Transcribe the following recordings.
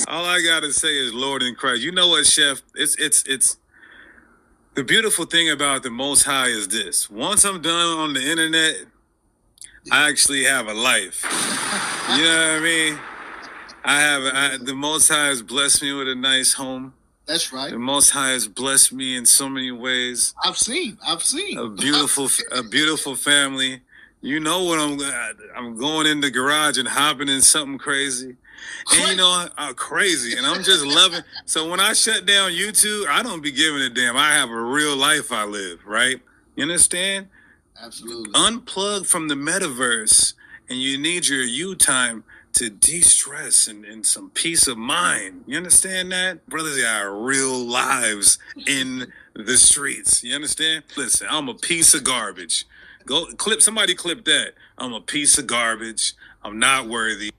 All I gotta say is Lord in Christ. You know what, Chef? It's the beautiful thing about the Most High is this. Once I'm done on the internet, I actually have a life. You know what I mean? The Most High has blessed me with a nice home. That's right. The Most High has blessed me in so many ways. I've seen a beautiful family. You know what I'm going in the garage and hopping in something crazy. And you know, crazy. And I'm just loving. So when I shut down YouTube, I don't be giving a damn. I have a real life I live, right? You understand? Absolutely. Unplug from the metaverse, and you need your you time to de-stress and some peace of mind. You understand that? Brothers got real lives in the streets. You understand? Listen, I'm a piece of garbage. Somebody clip that. I'm a piece of garbage. I'm not worthy.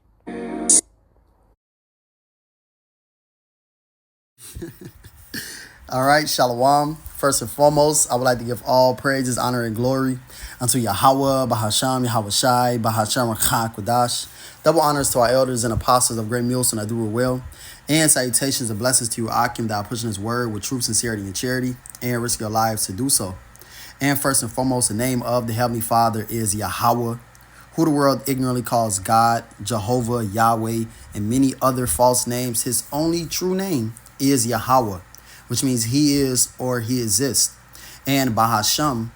All right, Shalom. First and foremost, I would like to give all praises, honor, and glory unto Yahweh, Bahasham, Yahweh Shai, Bahasham, Rakha, Kodash. Double honors to our elders and apostles of Great Millstone that do it well. And salutations and blessings to you, Akim, that are pushing his word with true sincerity and charity and risk your lives to do so. And first and foremost, the name of the Heavenly Father is Yahweh, who the world ignorantly calls God, Jehovah, Yahweh, and many other false names. His only true name is Yahweh, which means he is or he exists. And Bahasham,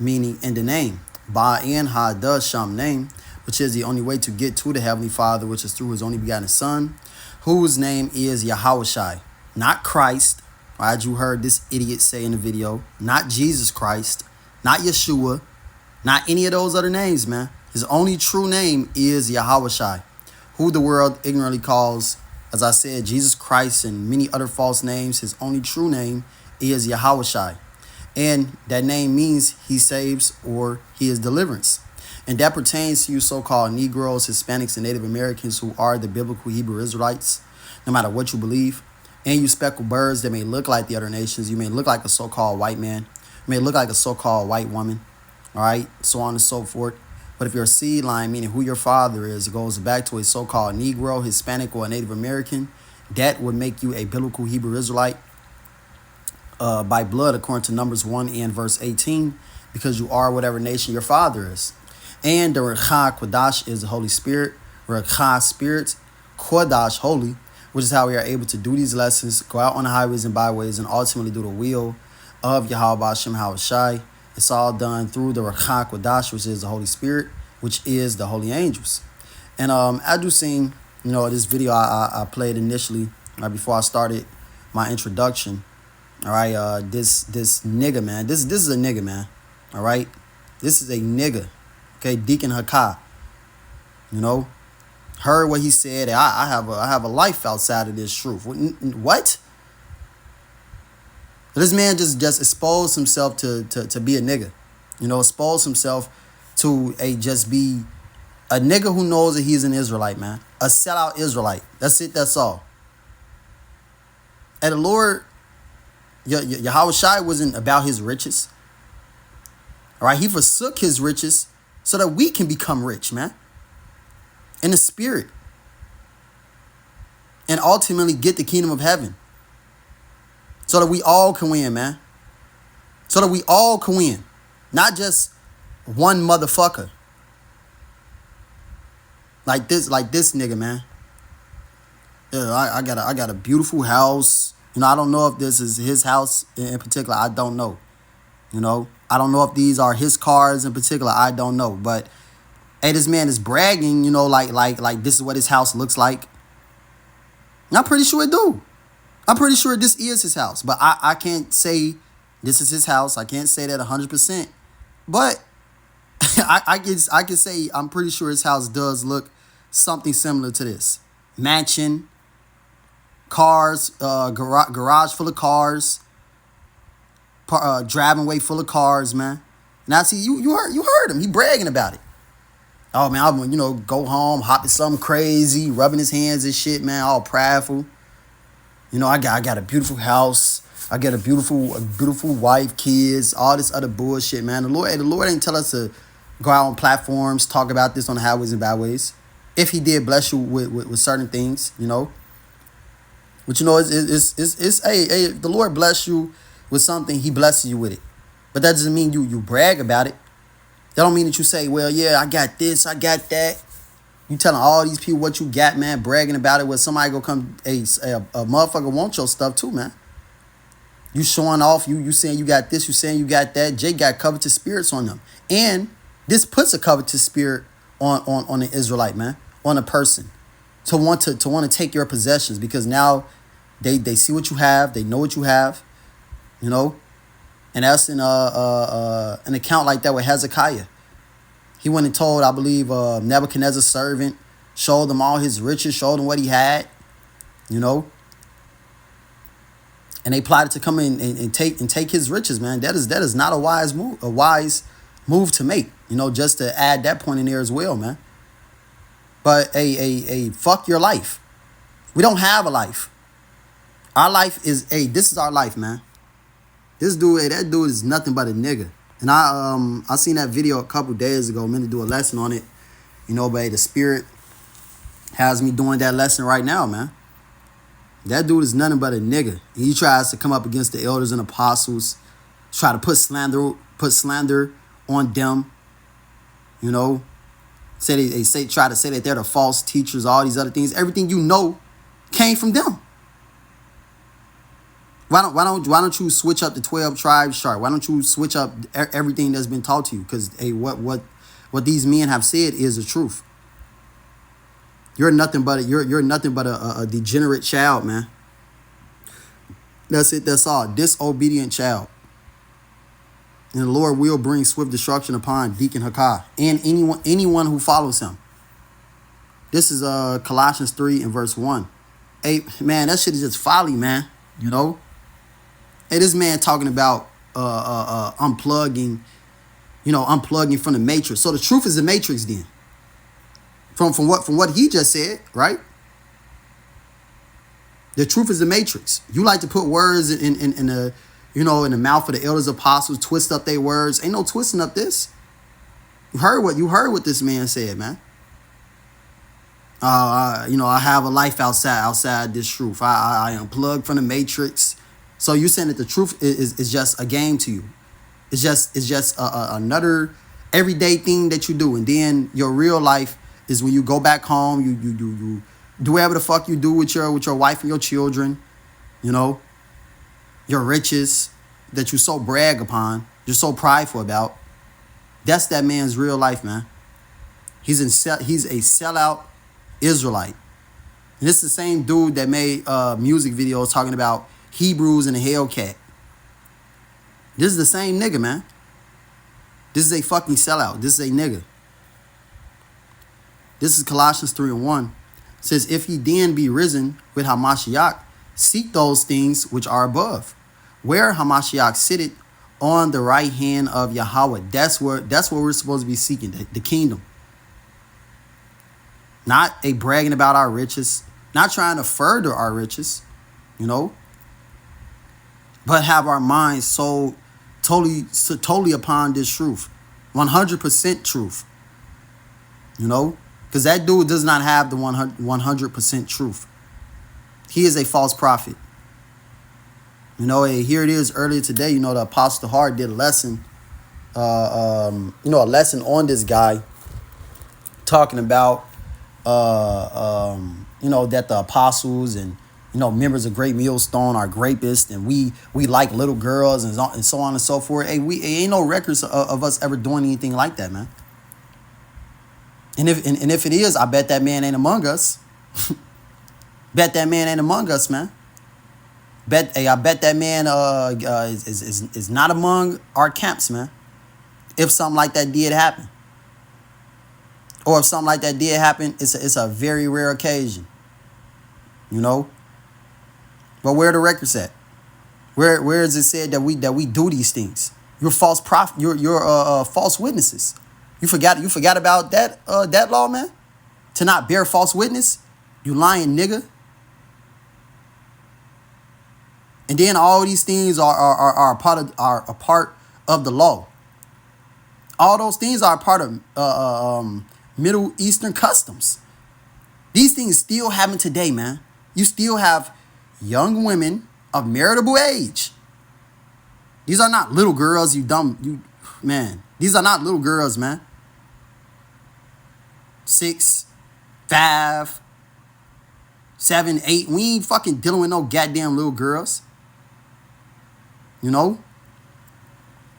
meaning in the name. Ba and Ha does Sham name, which is the only way to get to the Heavenly Father, which is through his only begotten Son, whose name is Yahweh Shai. Not Christ, right? You heard this idiot say in the video. Not Jesus Christ, not Yeshua, not any of those other names, man. His only true name is Yahweh Shai, who the world ignorantly calls, as I said, Jesus Christ and many other false names. His only true name is Yahweh Shai. And that name means he saves or he is deliverance. And that pertains to you so-called Negroes, Hispanics, and Native Americans who are the biblical Hebrew Israelites, no matter what you believe. And you speckled birds that may look like the other nations. You may look like a so-called white man. You may look like a so-called white woman. All right, so on and so forth. But if your seed line, meaning who your father is, goes back to a so-called Negro, Hispanic, or a Native American, that would make you a biblical Hebrew Israelite by blood, according to Numbers 1 and verse 18, because you are whatever nation your father is. And the Rakha Kodash is the Holy Spirit, Rakha Spirit, Kodash Holy, which is how we are able to do these lessons, go out on the highways and byways, and ultimately do the will of Yahweh Hashem Hawashai. It's all done through the Rakha Kodash, which is the Holy Spirit, which is the holy angels. And as you seen, this video I played initially, right before I started my introduction. All right, this nigga, man. This is a nigga, man. All right, this is a nigga. Okay, Deacon Hakah. Heard what he said. I have a life outside of this truth. What? This man just exposed himself to be a nigga. Exposed himself to just be a nigga who knows that he's an Israelite, man. A sellout Israelite. That's it, that's all. And the Lord, Yahweh Shai wasn't about his riches. All right, he forsook his riches so that we can become rich, man. In the spirit. And ultimately get the kingdom of heaven. So that we all can win, man. So that we all can win. Not just one motherfucker. Like this nigga, man. Yeah, I got a beautiful house. I don't know if this is his house in particular. I don't know. I don't know if these are his cars in particular. I don't know. But hey, this man is bragging, like this is what his house looks like. And I'm pretty sure it do. I'm pretty sure this is his house. But I can't say this is his house. I can't say that 100%. But I can say I'm pretty sure his house does look something similar to this. Mansion, cars, garage full of cars, driving way full of cars, man. Now see, you heard him. He bragging about it. Oh man, I'm go home, hop in something crazy, rubbing his hands and shit, man, all prideful. I got a beautiful house. I got a beautiful wife, kids, all this other bullshit, man. The Lord ain't tell us to go out on platforms, talk about this on the highways and byways. If he did bless you with certain things, But you know, it's hey, the Lord bless you with something, he blesses you with it. But that doesn't mean you brag about it. That don't mean that you say, well, yeah, I got this, I got that. You telling all these people what you got, man, bragging about it. Where somebody go come, a motherfucker want your stuff too, man. You showing off, you saying you got this, you saying you got that. Jay got covetous spirits on them. And this puts a covetous spirit on the Israelite, man, on a person. To want to take your possessions, because now they see what you have, they know what you have, you know. And that's in an account like that with Hezekiah. He went and told, I believe, Nebuchadnezzar's servant, showed him all his riches, showed him what he had, you know. And they plotted to come in and take his riches, man. That is not a wise move to make, you know, just to add that point in there as well, man. But a fuck your life. We don't have a life. Our life is this is our life, man. This dude, that dude is nothing but a nigga. And I seen that video a couple days ago. I meant to do a lesson on it, you know, but the Spirit has me doing that lesson right now, man. That dude is nothing but a nigga. He tries to come up against the elders and apostles, try to put slander on them, you know. Try to say that they're the false teachers, all these other things. Everything you know came from them. Why don't you switch up the 12 tribes chart? Why don't you switch up everything that's been taught to you? Because what these men have said is the truth. You're nothing but a degenerate child, man. That's it. That's all. Disobedient child. And the Lord will bring swift destruction upon Deacon Hakah and anyone who follows him. This is Colossians 3 and verse 1. Hey, man, that shit is just folly, man. You know? Hey, this man talking about unplugging from the matrix. So the truth is the matrix then. From what he just said, right? The truth is the matrix. You like to put words in the in the mouth of the elders, apostles, twist up their words. Ain't no twisting up this. You heard what this man said, man. I have a life outside this truth. I unplug from the matrix. So you saying that the truth is just a game to you? It's just another everyday thing that you do, and then your real life is when you go back home. You do whatever the fuck you do with your wife and your children. You know, your riches that you so brag upon, you're so prideful about. That's that man's real life, man. He's a sellout Israelite. And this is the same dude that made music videos talking about Hebrews and a Hellcat. This is the same nigga, man. This is a fucking sellout. This is a nigga. This is Colossians 3 and 1. It says, if he then be risen with Hamashiach, seek those things which are above, where Hamashiach sitteth on the right hand of Yahweh. That's what we're supposed to be seeking, the kingdom. Not a bragging about our riches, not trying to further our riches, you know, but have our minds so totally upon this truth, 100% truth, you know, because that dude does not have the 100% truth. He is a false prophet. You know, here it is earlier today, you know, the Apostle Hart did a lesson, a lesson on this guy talking about, that the apostles and, members of Great Millstone are grapists, and we like little girls and so on and so forth. Hey, ain't no records of us ever doing anything like that, man. And if it is, I bet that man ain't among us. Bet that man ain't among us, man. I bet that man is not among our camps, man. If something like that did happen, or if something like that did happen, it's a very rare occasion, you know. But where are the records at? Where is it said that we do these things? You're false prophet. You're false witnesses. You forgot about that law, man. To not bear false witness. You lying nigga. And then all these things are a part of the law. All those things are a part of Middle Eastern customs. These things still happen today, man. You still have young women of marriageable age. These are not little girls, man. These are not little girls, man. 6, 5, 7, 8. We ain't fucking dealing with no goddamn little girls. You know?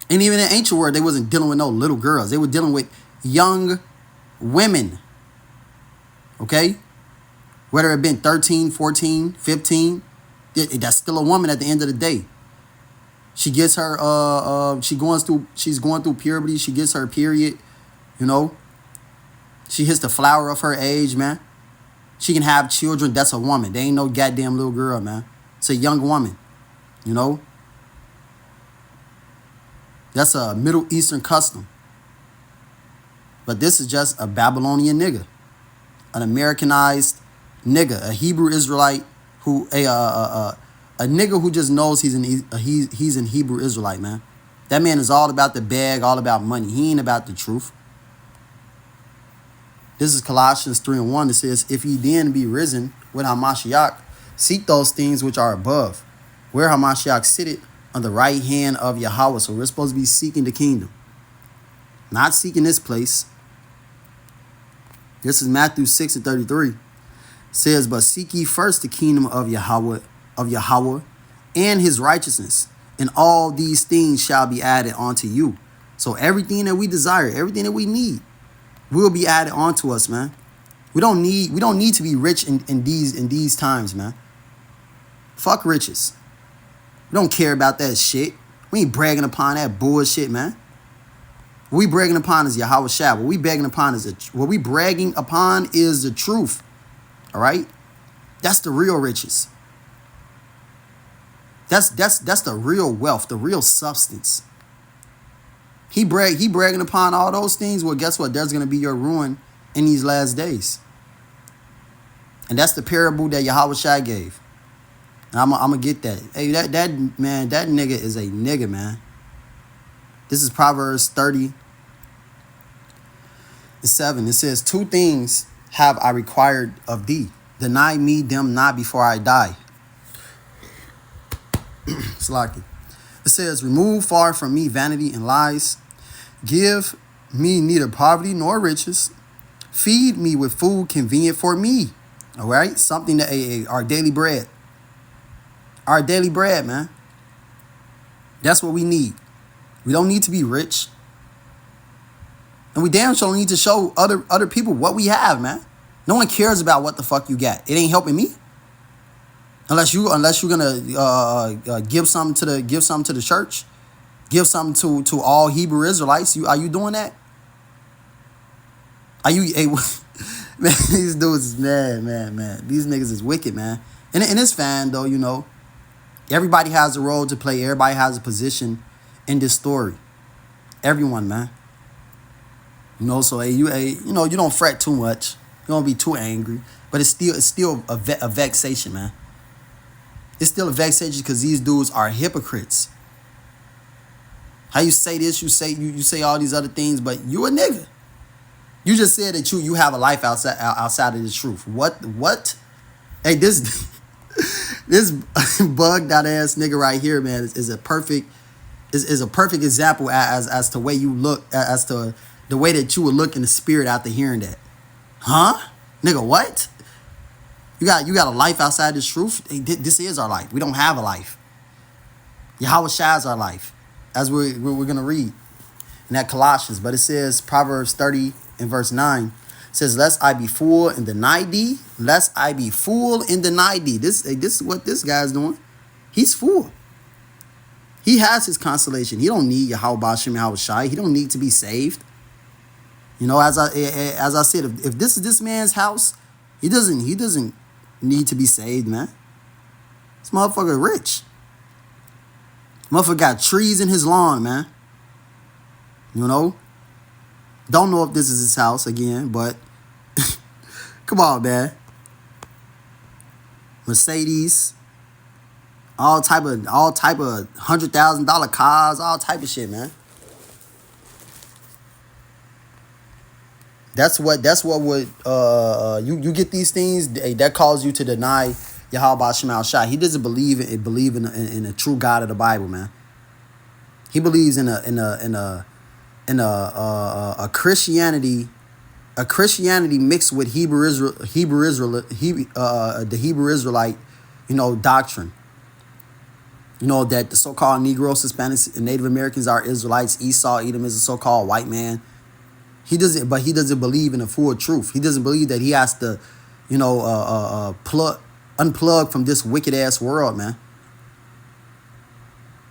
And even in ancient world, they wasn't dealing with no little girls. They were dealing with young women. Okay? Whether it been 13, 14, 15, that's still a woman at the end of the day. She gets her she's going through puberty, she gets her period, you know. She hits the flower of her age, man. She can have children, that's a woman. They ain't no goddamn little girl, man. It's a young woman, you know. That's a Middle Eastern custom. But this is just a Babylonian nigga. An Americanized nigga. A Hebrew Israelite who, a nigga who just knows he's an Hebrew Israelite, man. That man is all about the bag, all about money. He ain't about the truth. This is Colossians 3:1. It says, if ye then be risen with Hamashiach, seek those things which are above, where Hamashiach sitteth on the right hand of Yahweh. So we're supposed to be seeking the kingdom, not seeking this place. This is Matthew 6:33. It says, but seek ye first the kingdom of Yahweh, and his righteousness, and all these things shall be added unto you. So everything that we desire, everything that we need, will be added onto us, man. We don't need to be rich in these times, man. Fuck riches. We don't care about that shit. We ain't bragging upon that bullshit, man. What we bragging upon is Yahweh Shah. What we bragging upon is the truth. All right? That's the real riches. That's the real wealth, the real substance. He bragging upon all those things. Well, guess what? There's gonna be your ruin in these last days. And that's the parable that Yahweh Shai gave. And I'm gonna get that. Hey, that nigga is a nigga, man. This is Proverbs 30:7. It says, 2 things have I required of thee. Deny me them not before I die. Slacky. It says, remove far from me vanity and lies. Give me neither poverty nor riches. Feed me with food convenient for me. All right? Something that our daily bread. Our daily bread, man. That's what we need. We don't need to be rich. And we damn sure need to show other people what we have, man. No one cares about what the fuck you got. It ain't helping me. Unless you're gonna give something to the church, give something to all Hebrew Israelites. Are you doing that? Are you? Hey, man, these dudes is man. These niggas is wicked, man. And it's fine though, you know. Everybody has a role to play. Everybody has a position in this story. Everyone, man. You know, so you don't fret too much. You don't be too angry, but it's still a vexation, man. It's still a vexation because these dudes are hypocrites. How you say this, you say all these other things, but you a nigga. You just said that you have a life outside of the truth. What? Hey, this bugged out ass nigga right here, man, is a perfect example as to way you look, as to the way that you would look in the spirit after hearing that. Huh? Nigga, what? You got a life outside this truth? Hey, this is our life. We don't have a life. Yahweh Shai is our life. As we're going to read in that Colossians. But it says, Proverbs 30 and verse 9. It says, lest I be full and deny thee. Lest I be full and deny thee. This is what this guy's doing. He's full. He has his consolation. He don't need Yahweh Bashem, Yahweh Shai. He don't need to be saved. You know, as I said, if this is this man's house, he doesn't need to be saved, man. This motherfucker rich. Motherfucker got trees in his lawn, man. You know? Don't know if this is his house again, but come on, man. Mercedes, all type of $100,000 cars, all type of shit, man. That's what would you get these things that cause you to deny Yahweh Shema Shai. He doesn't believe in a true God of the Bible, man. He believes in a Christianity, mixed with the Hebrew Israelite, doctrine. That the so-called Negroes, Hispanics, and Native Americans are Israelites. Esau, Edom is a so-called white man. He doesn't believe in the full truth. He doesn't believe that he has to, unplug from this wicked ass world, man.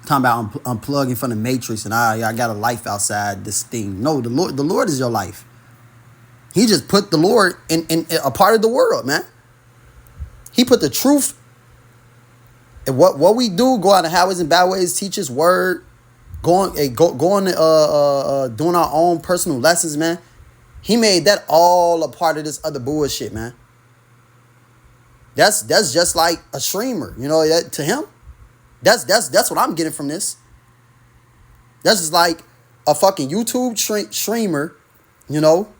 Talking about unplugging from the matrix and I got a life outside this thing. No, the Lord is your life. He just put the Lord in a part of the world, man. He put the truth. And what we do, go out in highways and byways, teach His word, doing our own personal lessons, man. He made that all a part of this other bullshit, man. That's just like a streamer, to him. That's what I'm getting from this. That's just like a fucking YouTube streamer,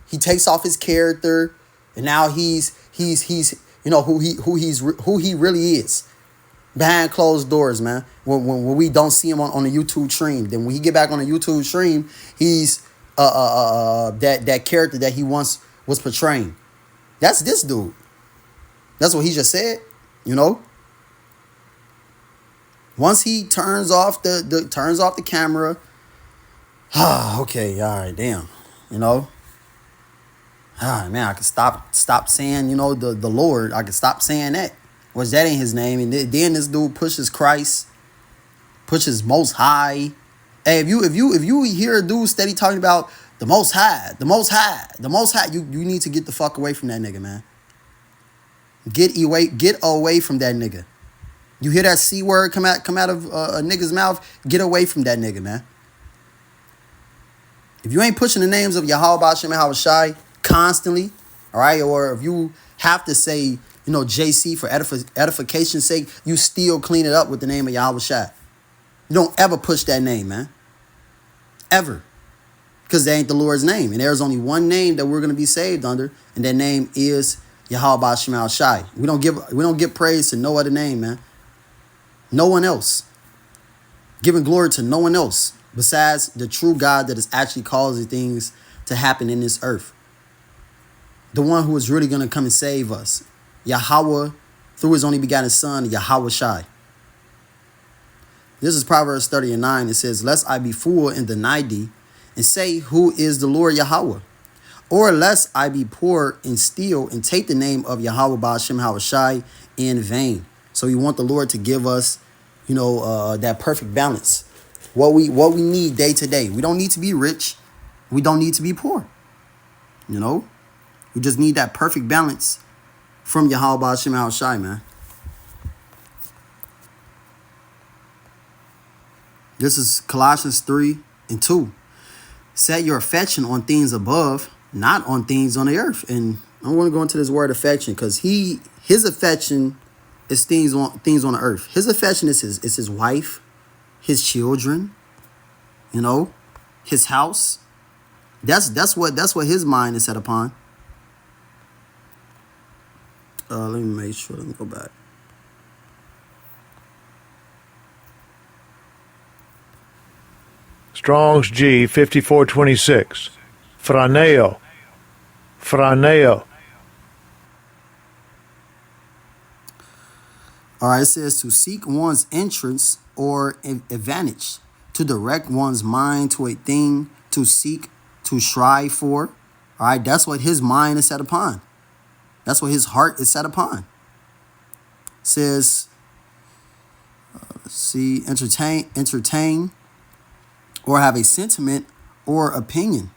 He takes off his character, and now he's who he really is behind closed doors, man. When we don't see him on the YouTube stream, then when he get back on the YouTube stream, he's that character that he once was portraying. That's this dude. That's what he just said, Once he turns off the camera, okay, all right, damn, man, I can stop saying, the Lord. I can stop saying that, which that ain't His name. And then this dude pushes Christ, pushes Most High. Hey, if you hear a dude steady talking about the Most High, you need to get the fuck away from that nigga, man. Get away from that nigga. You hear that C word come out of a nigga's mouth, get away from that nigga, man. If you ain't pushing the names of Yahweh Shem Yahweh Shai constantly, all right, or if you have to say, JC for edification's sake, you still clean it up with the name of Yahweh Shai. You don't ever push that name, man. Ever. Because that ain't the Lord's name. And there's only one name that we're going to be saved under, and that name is Yahweh Shem Yahweh Shai. We don't give praise to no other name, man. No one else. Giving glory to no one else besides the true God that is actually causing things to happen in this earth. The one who is really going to come and save us. Yahweh, through His only begotten Son, Yahweh Shai. This is Proverbs 30:9. It says, lest I be fool and deny thee, and say, who is the Lord Yahweh? Or lest I be poor and steal and take the name of Yahweh Ba'ashem Hawashai in vain. So you want the Lord to give us, that perfect balance. What we need day to day. We don't need to be rich. We don't need to be poor. We just need that perfect balance from Yahweh Ba'ashem Hawashai, man. This is Colossians 3:2. Set your affection on things above, not on things on the earth. And I want to go into this word affection because his affection is things on the earth. His affection is his wife, his children, his house. That's what his mind is set upon. Let me make sure. Let me go back. Strong's G 5426. Phraneo. All right, it says to seek one's entrance or advantage, to direct one's mind to a thing, to seek, to strive for. All right, that's what his mind is set upon. That's what his heart is set upon. It says, entertain, or have a sentiment or opinion.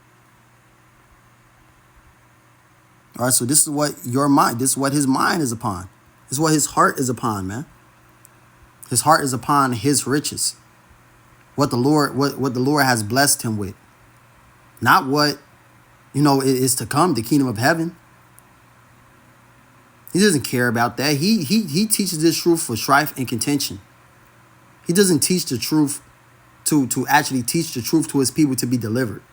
All right, so this is what this is what his mind is upon. This is what his heart is upon, man. His heart is upon his riches. What the Lord has blessed him with. Not what, is to come, the kingdom of heaven. He doesn't care about that. He teaches this truth for strife and contention. He doesn't teach the truth to actually teach the truth to his people to be delivered.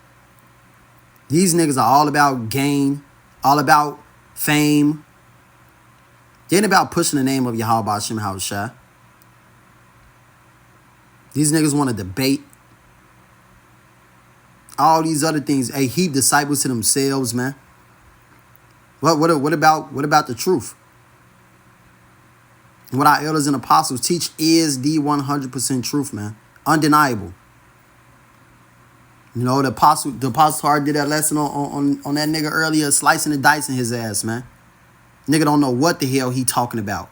These niggas are all about gain, all about fame, It ain't about pushing the name of Yahweh Bashim Haushai. These niggas want to debate. All these other things. Hey, heap disciples to themselves, man. What about the truth? What our elders and apostles teach is the 100% truth, man. Undeniable. You know, the apostle Hard did that lesson on that nigga earlier, slicing and dicing his ass, man. Nigga don't know what the hell he talking about.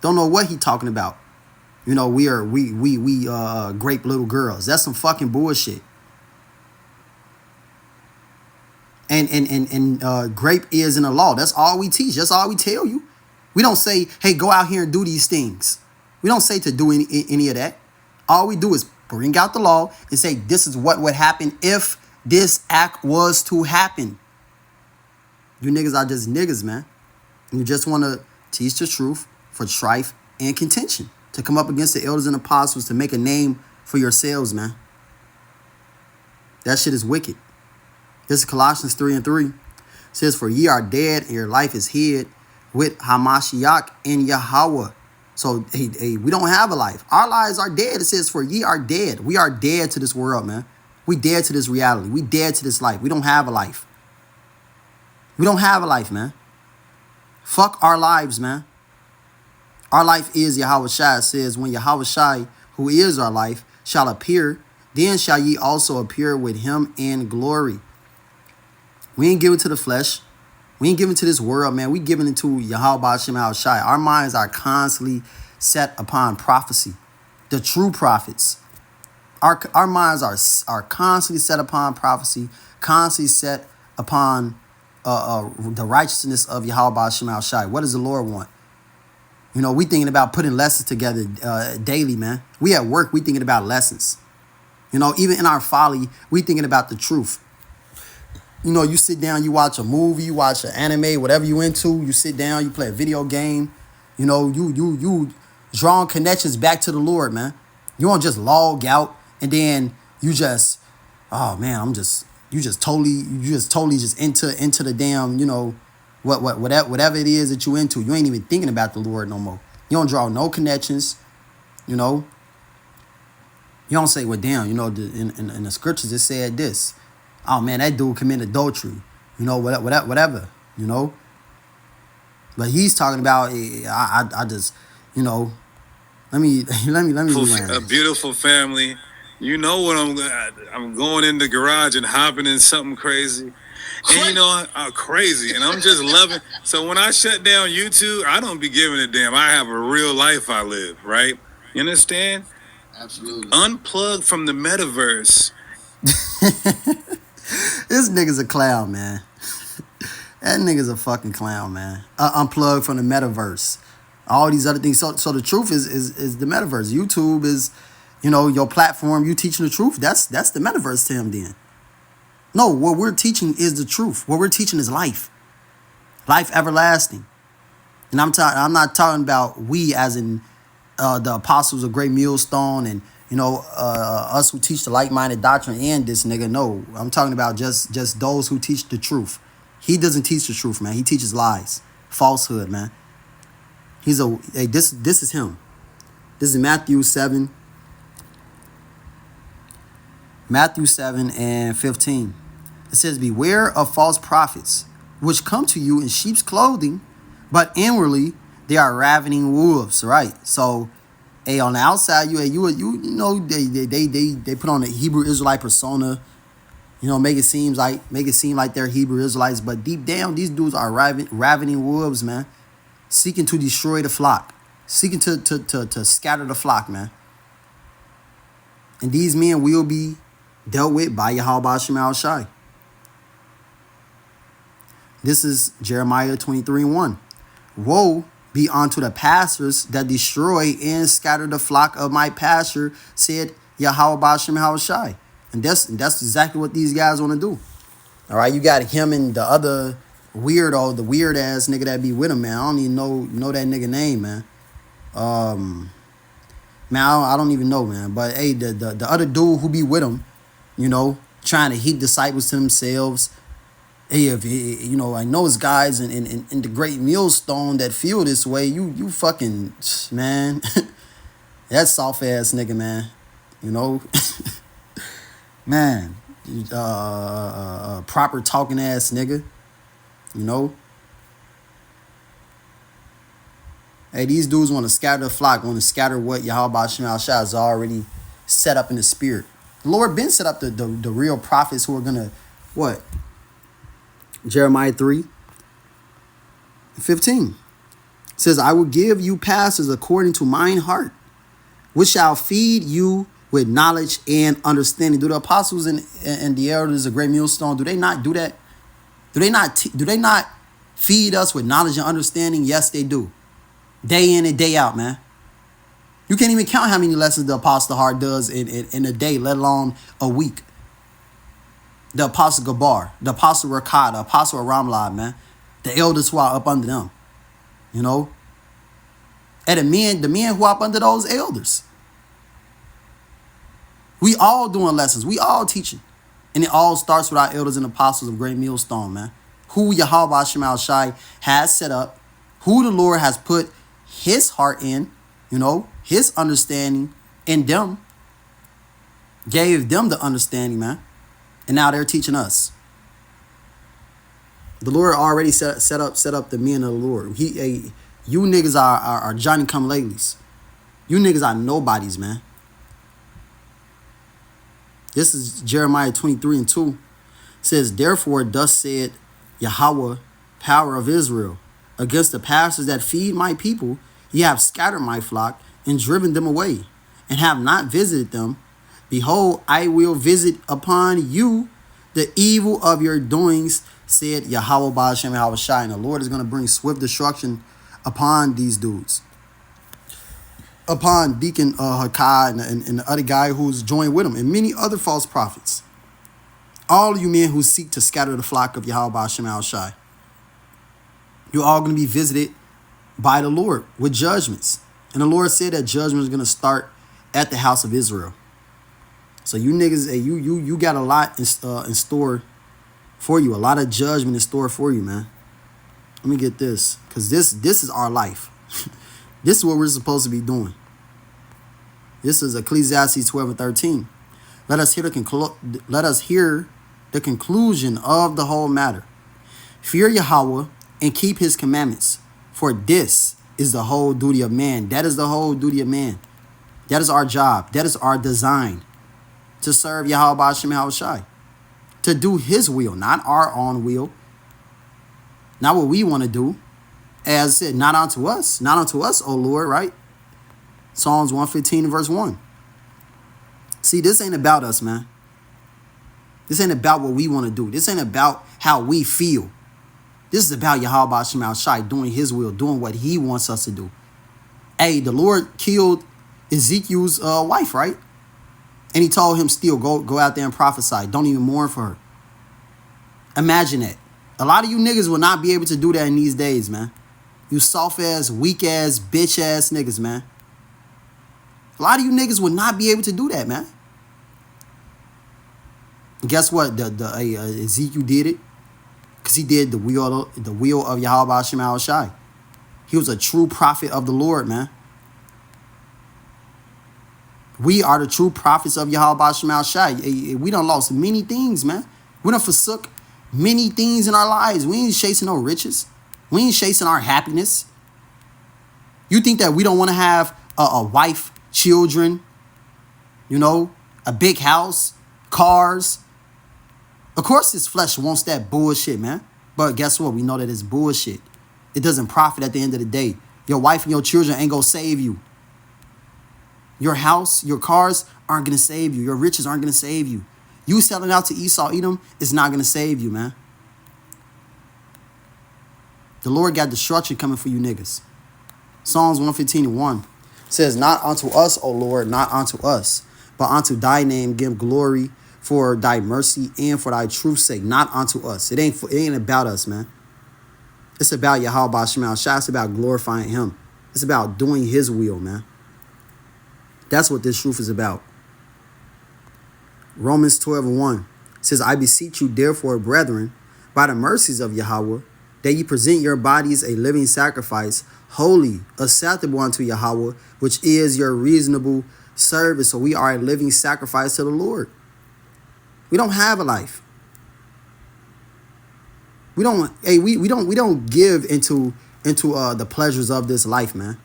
Don't know what he talking about. You know, we grape little girls. That's some fucking bullshit. And grape is in the law. That's all we teach. That's all we tell you. We don't say, hey, go out here and do these things. We don't say to do any of that. All we do is bring out the law and say, this is what would happen if this act was to happen. You niggas are just niggas, man. You just want to teach the truth for strife and contention. To come up against the elders and apostles to make a name for yourselves, man. That shit is wicked. This is Colossians 3:3. It says, for ye are dead and your life is hid with Hamashiach in Yahweh. So, hey, we don't have a life. Our lives are dead. It says, for ye are dead. We are dead to this world, man. We dead to this reality. We dead to this life. We don't have a life. We don't have a life, man. Fuck our lives, man. Our life is Yahweh Shai. It says, when Yahweh Shai, who is our life, shall appear, then shall ye also appear with him in glory. We ain't giving to the flesh. We ain't giving to this world, man. We giving it to Yahweh Ba'Shem Shai. Our minds are constantly set upon prophecy. The true prophets. Our minds are constantly set upon prophecy, constantly set upon the righteousness of Yahweh Ba'Shem Shai. What does the Lord want? You know, we thinking about putting lessons together daily, man. We at work, we thinking about lessons. You know, even in our folly, we thinking about the truth. You know, you sit down, you watch a movie, you watch an anime, whatever you into. You sit down, you play a video game. You know, you drawing connections back to the Lord, man. You don't just log out and then you just, oh man, you just totally into the damn, you know, whatever it is that you into. You ain't even thinking about the Lord no more. You don't draw no connections, you know. You don't say, well, damn, you know, in the scriptures it said this. Oh man, that dude committed adultery, you know, whatever, you know. But he's talking about, I just, you know, let me A beautiful family. You know what I'm going in the garage and hopping in something crazy. And you know, I'm crazy, and I'm just loving. So when I shut down YouTube, I don't be giving a damn. I have a real life I live, right? You understand? Absolutely. Unplug from the metaverse. This nigga's a clown, man. That nigga's a fucking clown, man. Unplug from the metaverse. All these other things. So the truth is the metaverse. YouTube is, you know, your platform. You teaching the truth. That's the metaverse to him then. No, what we're teaching is the truth. What we're teaching is life. Life everlasting. And I'm not talking about we as in the apostles of Great Millstone and, you know, us who teach the like-minded doctrine and this nigga. No, I'm talking about just those who teach the truth. He doesn't teach the truth, man. He teaches lies. Falsehood, man. This is him. This is Matthew 7. Matthew 7 and 15. It says, beware of false prophets, which come to you in sheep's clothing, but inwardly they are ravening wolves. Right. So, hey, on the outside, you know, they put on the Hebrew Israelite persona, you know, make it seem like they're Hebrew Israelites, but deep down, these dudes are ravening wolves, man, seeking to destroy the flock, seeking to scatter the flock, man. And these men will be dealt with by Yahweh Ba'Shem Shai. This is Jeremiah 23:1. Woe be unto the pastors that destroy and scatter the flock of my pasture, said Yahweh Ba'Shem Shai. And that's exactly what these guys want to do. All right, you got him and the other weirdo, the weird ass nigga that be with him, man. I don't even know that nigga name, man. Man, I don't even know, man. But hey, the other dude who be with him, you know, trying to heap disciples to themselves, Hey, if you know, I know it's guys in the great millstone that feel this way. You fucking man, that soft ass nigga, man. You know, man, proper talking ass nigga. You know, hey, these dudes want to scatter the flock, want to scatter what Yahweh Shema Shai has already set up in the spirit. The Lord been set up the real prophets who are gonna what? Jeremiah 3:15 says, I will give you pastors according to mine heart, which shall feed you with knowledge and understanding. Do the apostles and the elders of Great Millstone, do they not do that? Do they not feed us with knowledge and understanding? Yes, they do. Day in and day out, man. You can't even count how many lessons the Apostle Hart does in a day, let alone a week. The Apostle Gabar, the Apostle Rakad, the Apostle Ramlad, man. The elders who are up under them. You know? And the men who are up under those elders. We all doing lessons. We all teaching. And it all starts with our elders and apostles of Great Millstone, man. Who Yahweh Shema Shai has set up. Who the Lord has put his heart in. You know, his understanding in them. Gave them the understanding, man. And now they're teaching us. The Lord already set up the men of the Lord. You niggas are Johnny come latelys. You niggas are nobodies, man. This is Jeremiah 23:2. It says, therefore, thus said Yahweh, power of Israel, against the pastors that feed my people, ye have scattered my flock and driven them away, and have not visited them. Behold, I will visit upon you the evil of your doings, said Yahweh Ba'ashem Yahweh Shai. And the Lord is going to bring swift destruction upon these dudes. Upon Deacon Hakai and the other guy who's joined with him, and many other false prophets. All of you men who seek to scatter the flock of Yahweh Ba'ashem Yahweh Shai. You're all going to be visited by the Lord with judgments. And the Lord said that judgment is going to start at the house of Israel. So you niggas, you got a lot in store for you. A lot of judgment in store for you, man. Let me get this. Because this is our life. This is what we're supposed to be doing. This is Ecclesiastes 12:13. Let us hear the conclusion of the whole matter. Fear Yahweh and keep his commandments. For this is the whole duty of man. That is the whole duty of man. That is our job. That is our design. To serve Yahweh Ba'ashem Yahweh Shai. To do his will, not our own will. Not what we want to do. As I said, not unto us. Not unto us, O Lord, right? Psalms 115:1. See, this ain't about us, man. This ain't about what we want to do. This ain't about how we feel. This is about Yahweh Ba'ashem Yahweh Shai doing his will, doing what he wants us to do. Hey, the Lord killed Ezekiel's wife, right? And he told him still, go out there and prophesy. Don't even mourn for her. Imagine that. A lot of you niggas will not be able to do that in these days, man. You soft-ass, weak-ass, bitch-ass niggas, man. A lot of you niggas will not be able to do that, man. And guess what? Ezekiel did it. Because he did the will of Yahweh Ba'ashem Yahweh Shai. He was a true prophet of the Lord, man. We are the true prophets of Yahweh Ba'ashem Yahweh Shai. We done lost many things, man. We done forsook many things in our lives. We ain't chasing no riches. We ain't chasing our happiness. You think that we don't want to have a wife, children, you know, a big house, cars? Of course this flesh wants that bullshit, man. But guess what? We know that it's bullshit. It doesn't profit at the end of the day. Your wife and your children ain't gonna save you. Your house, your cars aren't going to save you. Your riches aren't going to save you. You selling out to Esau, Edom is not going to save you, man. The Lord got destruction coming for you niggas. Psalms 115:1 says, not unto us, O Lord, not unto us, but unto thy name give glory for thy mercy and for thy truth's sake, not unto us. It ain't about us, man. It's about Yahweh Ba'ashem Yahweh Shai. It's about glorifying him. It's about doing his will, man. That's what this truth is about. Romans 12:1 says, I beseech you, therefore, brethren, by the mercies of Yahweh, that ye present your bodies a living sacrifice, holy, acceptable unto Yahweh, which is your reasonable service. So we are a living sacrifice to the Lord. We don't have a life. We don't give into the pleasures of this life, man.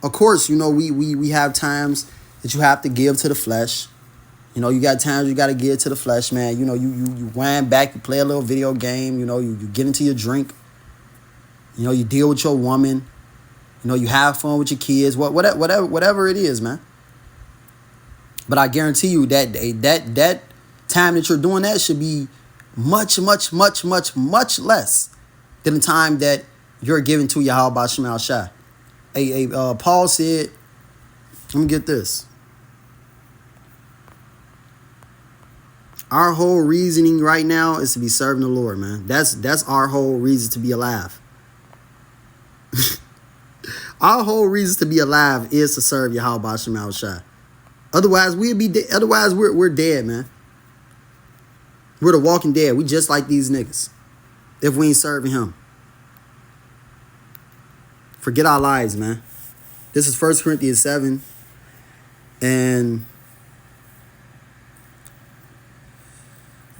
Of course, we have times that you have to give to the flesh. You got times you got to give to the flesh, man. You wind back, you play a little video game. You get into your drink. You deal with your woman. You have fun with your kids. Whatever it is, man. But I guarantee you that time that you're doing that should be much, much, much, much, much less than the time that you're giving to Yahweh Ba'Shem Al Shai. Paul said, let me get this. Our whole reasoning right now is to be serving the Lord, man. That's our whole reason to be alive. Our whole reason to be alive is to serve Yahweh Ba'Shem Al Shai. Otherwise, we'd be dead. Otherwise, we're dead, man. We're the walking dead. We just like these niggas. If we ain't serving him. Forget our lives, man. This is 1 Corinthians 7. And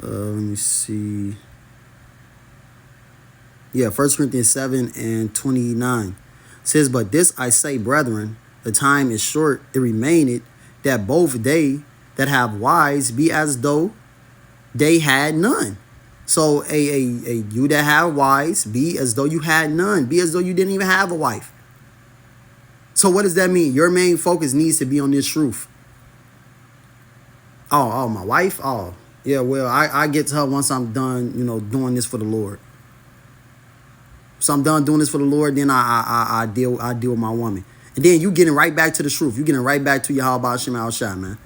let me see. Yeah, 1 Corinthians 7 and 29. It says, but this I say, brethren, the time is short, it remaineth, that both they that have wives be as though they had none. So you that have wives, be as though you had none. Be as though you didn't even have a wife. So what does that mean? Your main focus needs to be on this truth. Oh, my wife? Oh, yeah, well, I get to her once I'm done, doing this for the Lord. So I'm done doing this for the Lord, then I deal with my woman. And then you getting right back to the truth. You getting right back to Yahweh Ba'Shem Al Shai, man.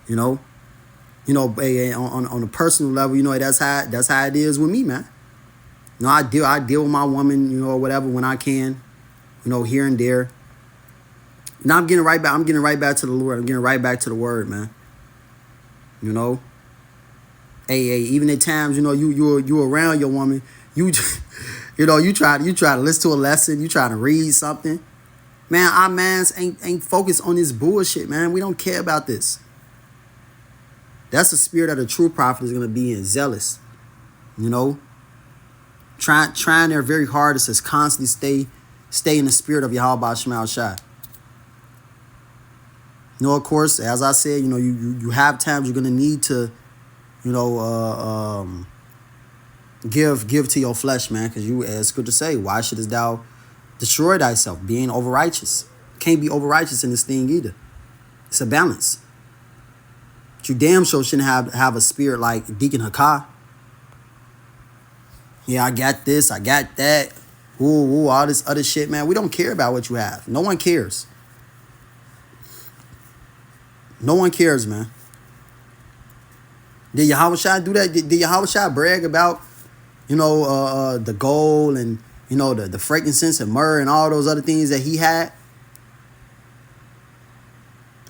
On a personal level, that's how it is with me, man. I deal with my woman, or whatever when I can, here and there. Now I'm getting right back to the Lord. I'm getting right back to the word, man. Even at times, you around your woman, you try to listen to a lesson, you try to read something. Man, our mans ain't focused on this bullshit, man. We don't care about this. That's the spirit of the true prophet is going to be in, zealous. Trying their very hardest to constantly stay in the spirit of Yahweh Ba'Shem Al Shai. Of course, as I said, you have times you're going to need to, give to your flesh, man, because it's good to say, why shouldest thou destroy thyself, being over righteous? Can't be over righteous in this thing either. It's a balance. But you damn sure shouldn't have a spirit like Deacon Hakah. Yeah, I got this, I got that. Ooh, all this other shit, man. We don't care about what you have. No one cares. No one cares, man. Did Yahweh Shai do that? Did Yahweh Shai brag about, the gold and, the frankincense and myrrh and all those other things that he had?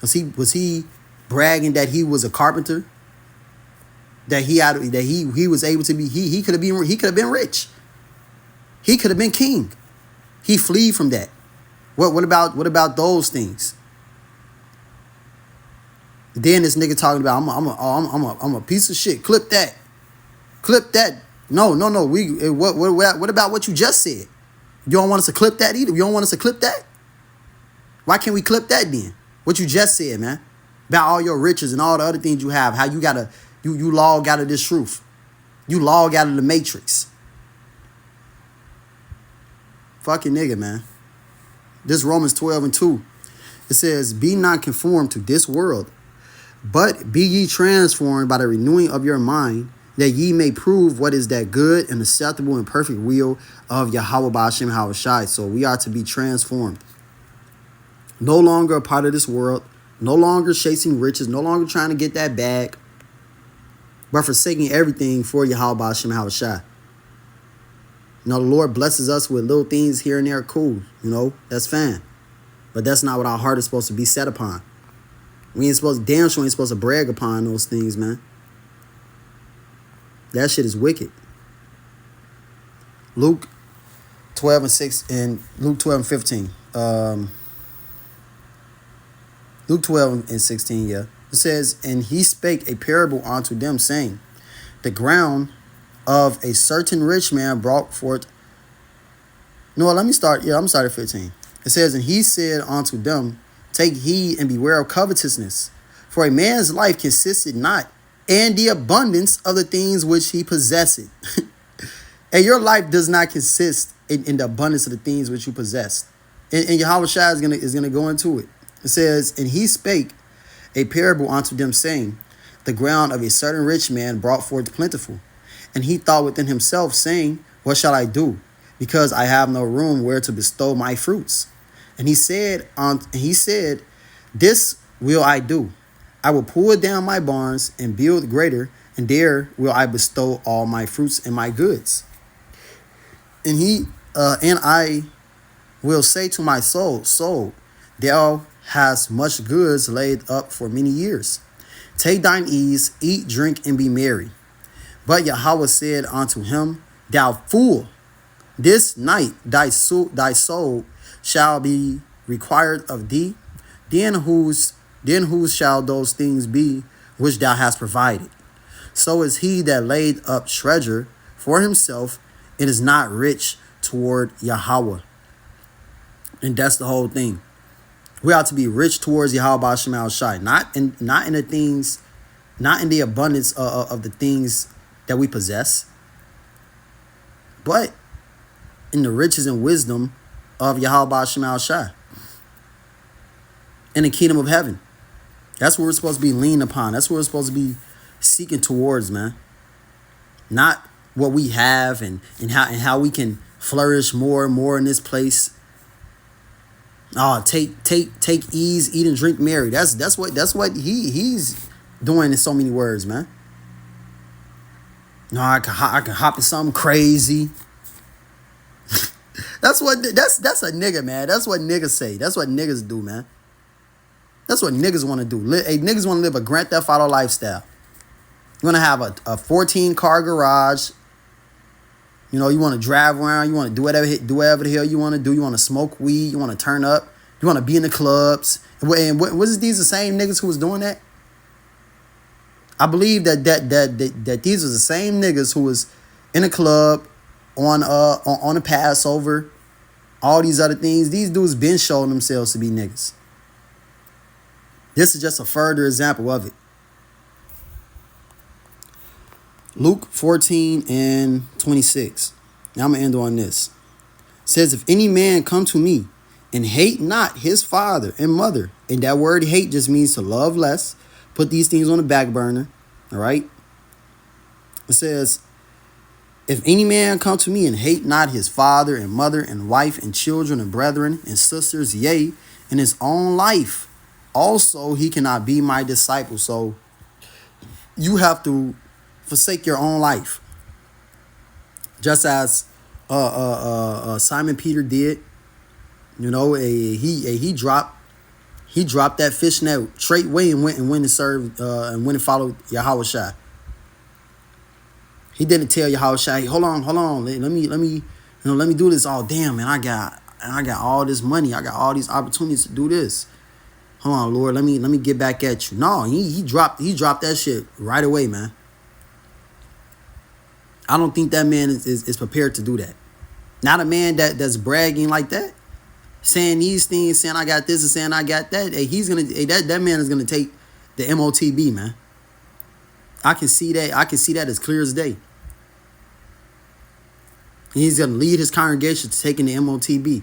Was he bragging that he was a carpenter? That he was able to be, he could have been rich. He could have been king. He fled from that. What about those things? Then this nigga talking about I'm a piece of shit. Clip that. No. What about what you just said? You don't want us to clip that either. You don't want us to clip that. Why can't we clip that then? What you just said, man, about all your riches and all the other things you have. How you gotta you log out of this truth. You log out of the matrix. Fucking nigga, man. This Romans 12 and 2. It says, be not conformed to this world, but be ye transformed by the renewing of your mind, that ye may prove what is that good and acceptable and perfect will of Yahweh Ba'Shem Al Shai. So we are to be transformed. No longer a part of this world, no longer chasing riches, no longer trying to get that bag, but forsaking everything for Yahweh Ba'Shem Al Shai. The Lord blesses us with little things here and there, cool, that's fine. But that's not what our heart is supposed to be set upon. We ain't supposed to brag upon those things, man. That shit is wicked. Luke 12 and 6 and Luke 12 and 15. Luke 12 and 16, yeah. It says, and he spake a parable unto them, saying, the ground of a certain rich man brought forth. No, let me start. Yeah, I'm starting at 15. It says, and he said unto them, take heed and beware of covetousness, for a man's life consisted not in the abundance of the things which he possesseth. And your life does not consist in the abundance of the things which you possess. And Yahweh Shai is gonna go into it. It says, and he spake a parable unto them, saying, the ground of a certain rich man brought forth plentiful. And he thought within himself, saying, what shall I do? Because I have no room where to bestow my fruits. And he said, this will I do. I will pull down my barns and build greater, and there will I bestow all my fruits and my goods. And I will say to my soul, thou hast much goods laid up for many years. Take thine ease, eat, drink, and be merry. But Yahweh said unto him, thou fool, this night thy soul shall be required of thee. Then whose shall those things be which thou hast provided? So is he that laid up treasure for himself and is not rich toward Yahweh. And that's the whole thing. We ought to be rich towards Yahweh Shema Shai, not in the things, not in the abundance of the things that we possess, but in the riches and wisdom of Yahweh Shema Shai in the kingdom of heaven. That's what we're supposed to be leaning upon. That's what we're supposed to be seeking towards, man. Not what we have and how we can flourish more and more in this place. Oh, take ease, eat and drink merry. That's what he's doing in so many words, man. No, I can hop in something crazy. that's a nigga, man. That's what niggas say. That's what niggas do, man. That's what niggas want to do. Hey, niggas want to live a Grand Theft Auto lifestyle. You want to have a 14 car garage. You know, you want to drive around. You want to do whatever the hell you want to do. You want to smoke weed. You want to turn up. You want to be in the clubs. And was these the same niggas who was doing that? I believe that these are the same niggas who was in a club on a Passover, all these other things. These dudes been showing themselves to be niggas. This is just a further example of it. Luke 14 and 26. Now I'm going to end on this. It says, if any man come to me and hate not his father and mother, and that word hate just means to love less, put these things on the back burner, all right? It says, if any man come to me and hate not his father and mother and wife and children and brethren and sisters, yea, in his own life, also he cannot be my disciple. So you have to forsake your own life, just as Simon Peter did. You know, he dropped that fish net straight away and went and served and went and followed Yahweh Shai. He didn't tell Yahweh Shai, hold on, let me do this. Oh damn, man, I got all this money, I got all these opportunities to do this. Hold on, Lord, let me get back at you. No, he dropped that shit right away, man. I don't think that man is prepared to do that. Not a man that's bragging like that, saying these things, saying I got this and saying I got that. Hey, that man is gonna take the MOTB, man. I can see that as clear as day. He's gonna lead his congregation to taking the MOTB,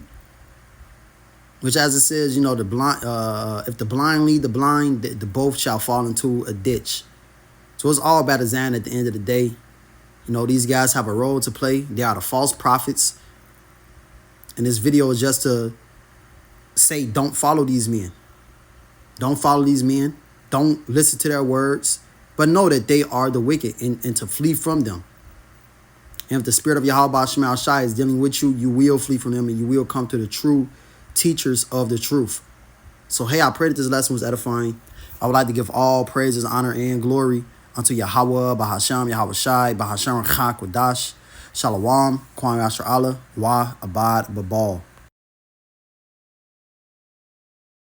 which, as it says, you know, the blind. If the blind lead the blind, the both shall fall into a ditch. So it's all about design at the end of the day. You know, these guys have a role to play. They are the false prophets. And this video is just to say, don't follow these men. Don't follow these men. Don't listen to their words. But know that they are the wicked and to flee from them. And if the spirit of Yahweh Shema Shai is dealing with you, you will flee from them and you will come to the true teachers of the truth. So, hey, I pray that this lesson was edifying. I would like to give all praises, honor, and glory unto Yahweh, Bahasham, Yahweh Shai, Bahasham Chak Wadash, Shalom, Kwang Yashar Allah, Wa Abad Babal.